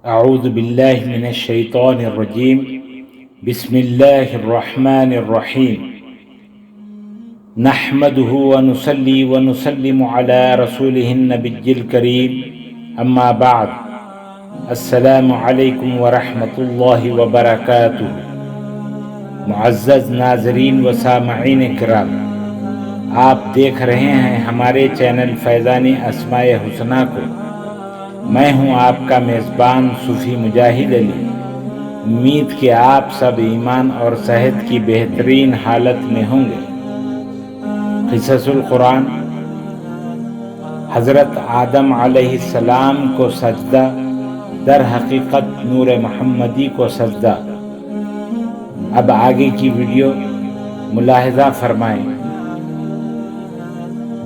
اعوذ باللہ من الشیطان الرجیم بسم اللہ الرحمن الرحیم نحمده ونصلي ونسلم على رسوله النبی الکریم اما بعد السلام علیکم ورحمۃ اللہ وبرکاتہ۔ معزز ناظرین و سامعین کرام، آپ دیکھ رہے ہیں ہمارے چینل فیضان اسماء حسنہ کو۔ میں ہوں آپ کا میزبان صوفی مجاہد علی۔ امید کہ آپ سب ایمان اور صحت کی بہترین حالت میں ہوں گے۔ قصص القرآن، حضرت آدم علیہ السلام کو سجدہ، در حقیقت نور محمدی کو سجدہ۔ اب آگے کی ویڈیو ملاحظہ فرمائیں۔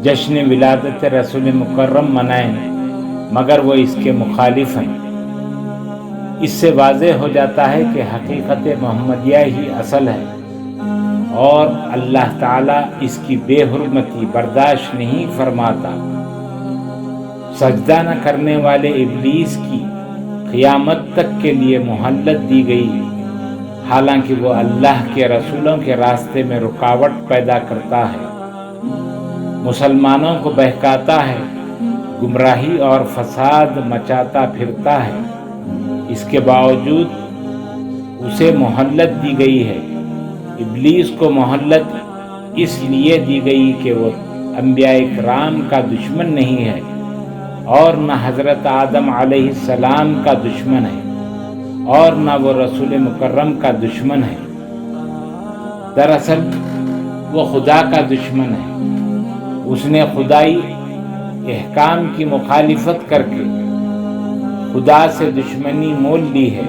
جشن ولادت رسول مکرم منائیں مگر وہ اس کے مخالف ہیں۔ اس سے واضح ہو جاتا ہے کہ حقیقت محمدیہ ہی اصل ہے اور اللہ تعالیٰ اس کی بے حرمتی برداشت نہیں فرماتا۔ سجدہ نہ کرنے والے ابلیس کی قیامت تک کے لیے مہلت دی گئی، حالانکہ وہ اللہ کے رسولوں کے راستے میں رکاوٹ پیدا کرتا ہے، مسلمانوں کو بہکاتا ہے، گمراہی اور فساد مچاتا پھرتا ہے۔ اس کے باوجود اسے مہلت دی گئی ہے۔ ابلیس کو مہلت اس لیے دی گئی کہ وہ انبیاء کرام کا دشمن نہیں ہے اور نہ حضرت آدم علیہ السلام کا دشمن ہے اور نہ وہ رسول مکرم کا دشمن ہے۔ دراصل وہ خدا کا دشمن ہے۔ اس نے خدائی احکام کی مخالفت کر کے خدا سے دشمنی مول لی ہے،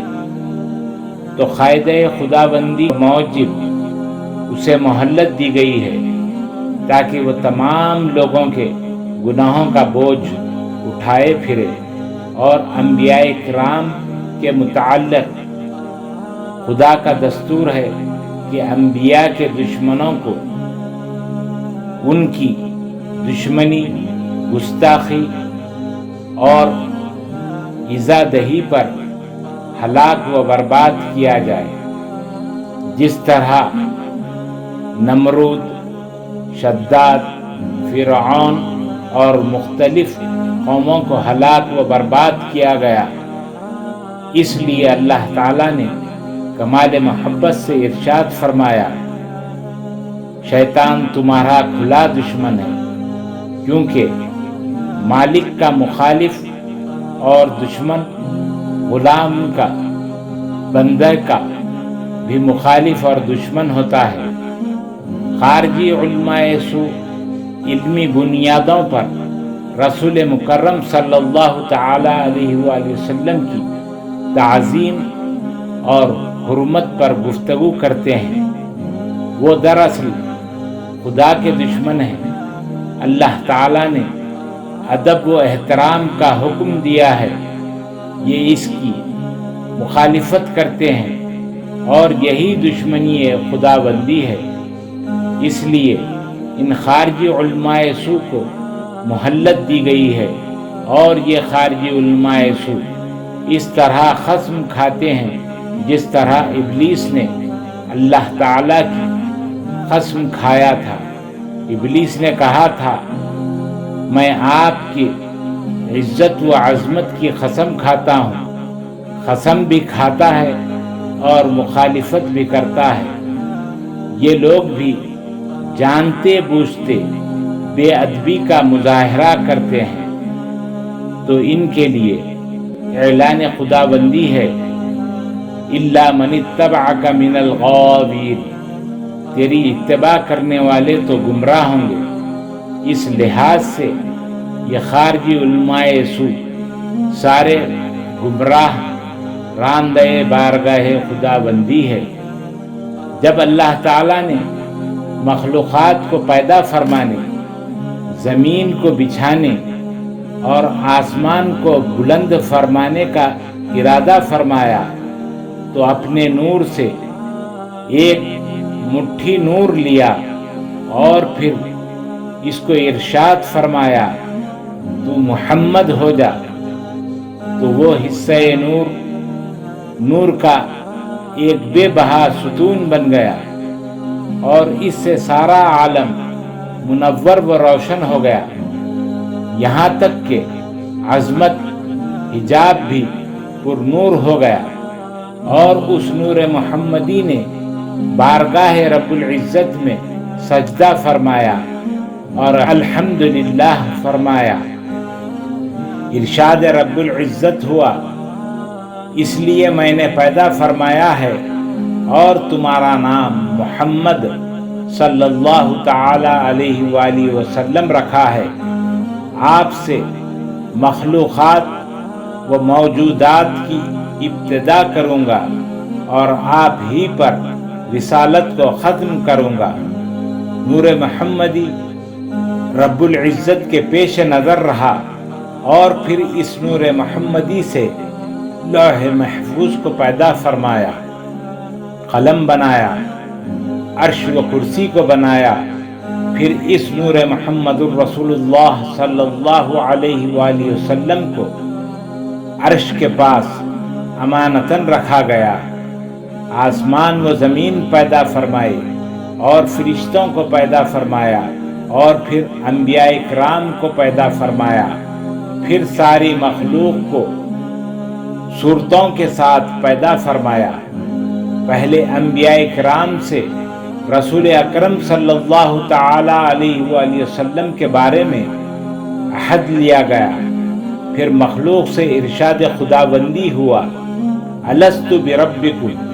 تو قاعدہ خداوندی موجب اسے مہلت دی گئی ہے تاکہ وہ تمام لوگوں کے گناہوں کا بوجھ اٹھائے پھرے، اور انبیاء کرام کے متعلق خدا کا دستور ہے کہ انبیاء کے دشمنوں کو ان کی دشمنی، گستاخی اور ایذا دہی پر ہلاک و برباد کیا جائے۔ جس طرح نمرود، شداد، فرعون اور مختلف قوموں کو ہلاک و برباد کیا گیا، اس لیے اللہ تعالیٰ نے کمال محبت سے ارشاد فرمایا، شیطان تمہارا کھلا دشمن ہے، کیونکہ مالک کا مخالف اور دشمن غلام کا، بندہ کا بھی مخالف اور دشمن ہوتا ہے۔ خارجی علماء سوء علمی بنیادوں پر رسول مکرم صلی اللہ تعالی علیہ وآلہ وسلم کی تعظیم اور حرمت پر گفتگو کرتے ہیں۔ وہ دراصل خدا کے دشمن ہیں۔ اللہ تعالیٰ نے ادب و احترام کا حکم دیا ہے، یہ اس کی مخالفت کرتے ہیں اور یہی دشمنی خداوندی ہے۔ اس لیے ان خارجی علماء سوء کو مہلت دی گئی ہے، اور یہ خارجی علماء سوء اس طرح خصم کھاتے ہیں جس طرح ابلیس نے اللہ تعالیٰ کی قسم کھایا تھا۔ ابلیس نے کہا تھا، میں آپ کی عزت و عظمت کی قسم کھاتا ہوں۔ قسم بھی کھاتا ہے اور مخالفت بھی کرتا ہے۔ یہ لوگ بھی جانتے بوجھتے بے ادبی کا مظاہرہ کرتے ہیں، تو ان کے لیے اعلان خداوندی ہے، الا من اتبعک من الغاوین، تیری اتباع کرنے والے تو گمراہ ہوں گے۔ اس لحاظ سے یہ خارجی علماء سوء سارے گمراہ راندہ بارگاہ خداوندی ہے۔ جب اللہ تعالیٰ نے مخلوقات کو پیدا فرمانے، زمین کو بچھانے اور آسمان کو بلند فرمانے کا ارادہ فرمایا، تو اپنے نور سے ایک مٹھی نور لیا اور پھر اس کو ارشاد فرمایا، تو محمد ہو جا، تو وہ حصہ نور کا ایک بے بہا ستون بن گیا اور اس سے سارا عالم منور و روشن ہو گیا، یہاں تک کہ عظمت حجاب بھی پر نور ہو گیا، اور اس نور محمدی نے بارگاہ رب العزت میں سجدہ فرمایا اور الحمدللہ فرمایا۔ ارشاد رب العزت ہوا، اس لیے میں نے پیدا فرمایا ہے اور تمہارا نام محمد صلی اللہ تعالی علیہ وآلہ وسلم رکھا ہے۔ آپ سے مخلوقات و موجودات کی ابتدا کروں گا اور آپ ہی پر رسالت کو ختم کروں گا۔ نور محمدی رب العزت کے پیش نظر رہا اور پھر اس نور محمدی سے لوح محفوظ کو پیدا فرمایا، قلم بنایا، عرش و کرسی کو بنایا، پھر اس نور محمد الرسول اللہ صلی اللہ علیہ وآلہ وسلم کو عرش کے پاس امانتاً رکھا گیا۔ آسمان و زمین پیدا فرمائے اور فرشتوں کو پیدا فرمایا، اور پھر انبیاء کرام کو پیدا فرمایا، پھر ساری مخلوق کو صورتوں کے ساتھ پیدا فرمایا۔ پہلے انبیاء کرام سے رسول اکرم صلی اللہ تعالی علیہ وآلہ وسلم کے بارے میں عہد لیا گیا، پھر مخلوق سے ارشاد خداوندی ہوا، الست بربکم،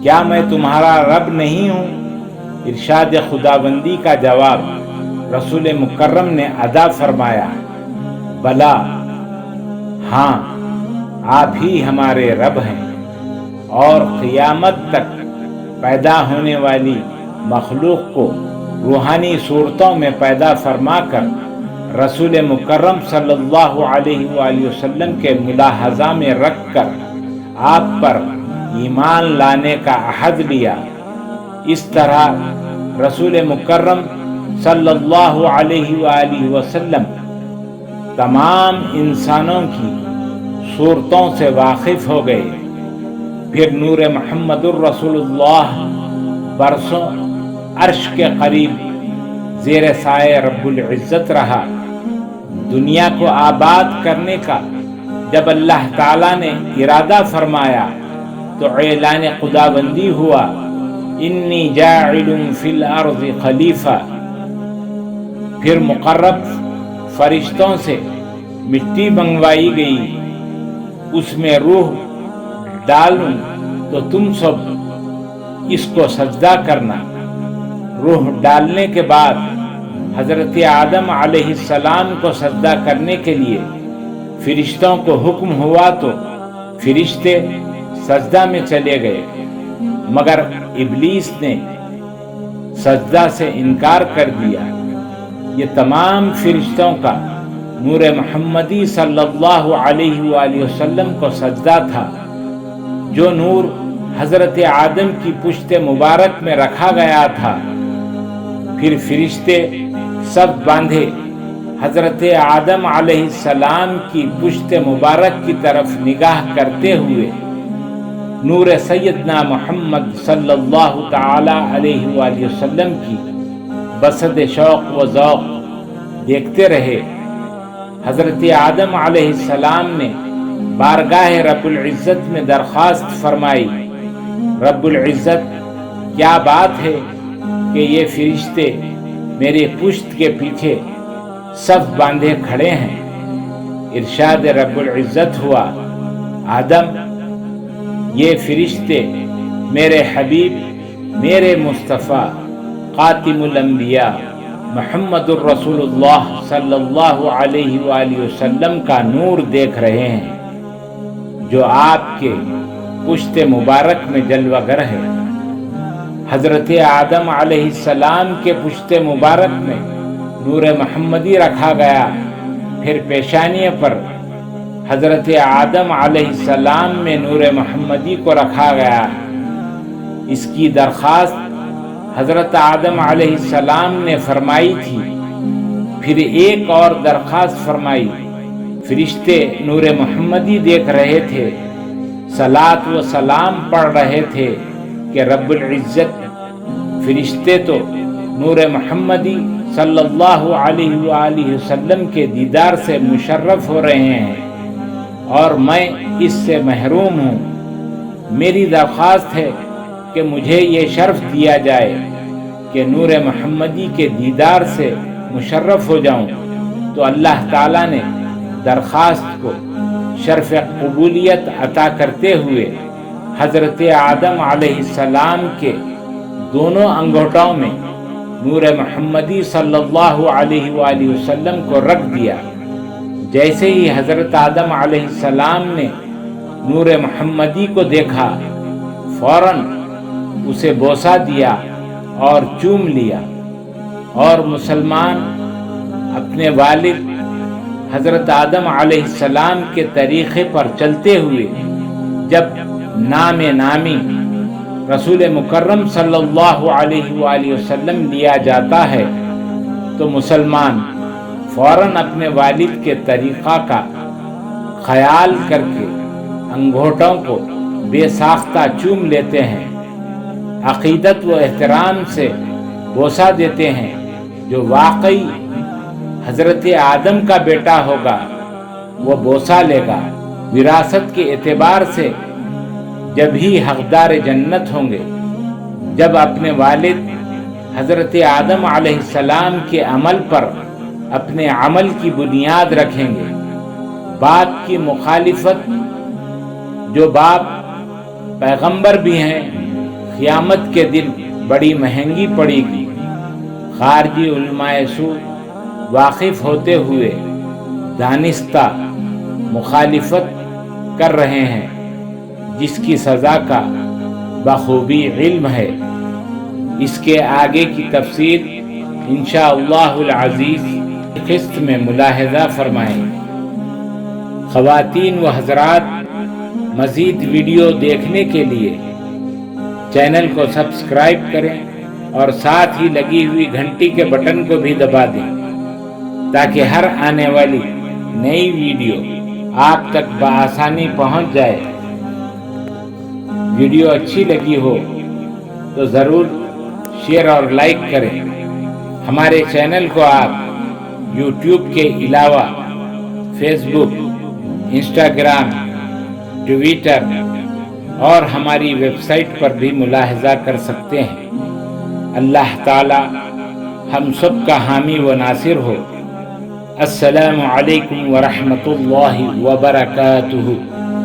کیا میں تمہارا رب نہیں ہوں؟ ارشاد خداوندی کا جواب رسول مکرم نے ادا فرمایا، بلا، ہاں آپ ہی ہمارے رب ہیں، اور قیامت تک پیدا ہونے والی مخلوق کو روحانی صورتوں میں پیدا فرما کر رسول مکرم صلی اللہ علیہ وآلہ وسلم کے ملاحظہ میں رکھ کر آپ پر ایمان لانے کا عہد لیا۔ اس طرح رسول مکرم صلی اللہ علیہ وآلہ وسلم تمام انسانوں کی صورتوں سے واقف ہو گئے۔ پھر نور محمد الرسول اللہ برسوں عرش کے قریب زیر سایہ رب العزت رہا۔ دنیا کو آباد کرنے کا جب اللہ تعالیٰ نے ارادہ فرمایا تو اعلان خداوندی ہوا، انی جاعل فی الارض خلیفہ۔ پھر مقرب فرشتوں سے مٹی منگوائی گئی، اس میں روح ڈالوں تو تم سب اس کو سجدہ کرنا۔ روح ڈالنے کے بعد حضرت آدم علیہ السلام کو سجدہ کرنے کے لیے فرشتوں کو حکم ہوا تو فرشتے سجدہ میں چلے گئے، مگر ابلیس نے سجدہ سے انکار کر دیا۔ یہ تمام فرشتوں کا نور محمدی صلی اللہ علیہ وآلہ وسلم کو سجدہ تھا، جو نور حضرت آدم کی پشت مبارک میں رکھا گیا تھا۔ پھر فرشتے سب باندھے حضرت آدم علیہ السلام کی پشت مبارک کی طرف نگاہ کرتے ہوئے نور سیدنا محمد صلی اللہ تعالی علیہ وآلہ وسلم کی بسط شوق و ذوق دیکھتے رہے۔ حضرت آدم علیہ السلام نے بارگاہ رب العزت میں درخواست فرمائی، رب العزت کیا بات ہے کہ یہ فرشتے میرے پشت کے پیچھے صف باندھے کھڑے ہیں؟ ارشاد رب العزت ہوا، آدم، یہ فرشتے میرے حبیب، میرے مصطفیٰ خاتم الانبیاء محمد الرسول اللہ صلی اللہ علیہ وآلہ وسلم کا نور دیکھ رہے ہیں، جو آپ کے پشت مبارک میں جلوہ گر ہے۔ حضرت آدم علیہ السلام کے پشت مبارک میں نور محمدی رکھا گیا، پھر پیشانی پر حضرت آدم علیہ السلام میں نور محمدی کو رکھا گیا۔ اس کی درخواست حضرت آدم علیہ السلام نے فرمائی تھی، پھر ایک اور درخواست فرمائی، فرشتے نور محمدی دیکھ رہے تھے، صلاۃ و سلام پڑھ رہے تھے کہ رب العزت فرشتے تو نور محمدی صلی اللہ علیہ وآلہ وسلم کے دیدار سے مشرف ہو رہے ہیں اور میں اس سے محروم ہوں۔ میری درخواست ہے کہ مجھے یہ شرف دیا جائے کہ نور محمدی کے دیدار سے مشرف ہو جاؤں۔ تو اللہ تعالیٰ نے درخواست کو شرف قبولیت عطا کرتے ہوئے حضرت آدم علیہ السلام کے دونوں انگوٹھوں میں نور محمدی صلی اللہ علیہ وآلہ وسلم کو رکھ دیا۔ جیسے ہی حضرت آدم علیہ السلام نے نور محمدی کو دیکھا، فوراً اسے بوسہ دیا اور چوم لیا، اور مسلمان اپنے والد حضرت آدم علیہ السلام کے طریقے پر چلتے ہوئے جب نام نامی رسول مکرم صلی اللہ علیہ وآلہ وسلم لیا جاتا ہے تو مسلمان فوراً اپنے والد کے طریقہ کا خیال کر کے انگوٹھوں کو بے ساختہ چوم لیتے ہیں، عقیدت و احترام سے بوسہ دیتے ہیں۔ جو واقعی حضرت آدم کا بیٹا ہوگا وہ بوسہ لے گا، وراثت کے اعتبار سے جب ہی حقدار جنت ہوں گے، جب اپنے والد حضرت آدم علیہ السلام کے عمل پر اپنے عمل کی بنیاد رکھیں گے۔ باپ کی مخالفت، جو باپ پیغمبر بھی ہیں، قیامت کے دن بڑی مہنگی پڑے گی۔ خارجی علماء سو واقف ہوتے ہوئے دانستہ مخالفت کر رہے ہیں، جس کی سزا کا بخوبی علم ہے۔ اس کے آگے کی تفصیل انشاءاللہ العزیز قسط میں ملاحظہ فرمائیں۔ خواتین و حضرات، مزید ویڈیو دیکھنے کے لیے چینل کو سبسکرائب کریں اور ساتھ ہی لگی ہوئی گھنٹی کے بٹن کو بھی دبا دیں تاکہ ہر آنے والی نئی ویڈیو آپ تک بآسانی پہنچ جائے۔ ویڈیو اچھی لگی ہو تو ضرور شیئر اور لائک کریں۔ ہمارے چینل کو آپ یوٹیوب کے علاوہ فیس بک، انسٹاگرام، ٹویٹر اور ہماری ویب سائٹ پر بھی ملاحظہ کر سکتے ہیں۔ اللہ تعالی ہم سب کا حامی و ناصر ہو۔ السلام علیکم ورحمۃ اللہ وبرکاتہ۔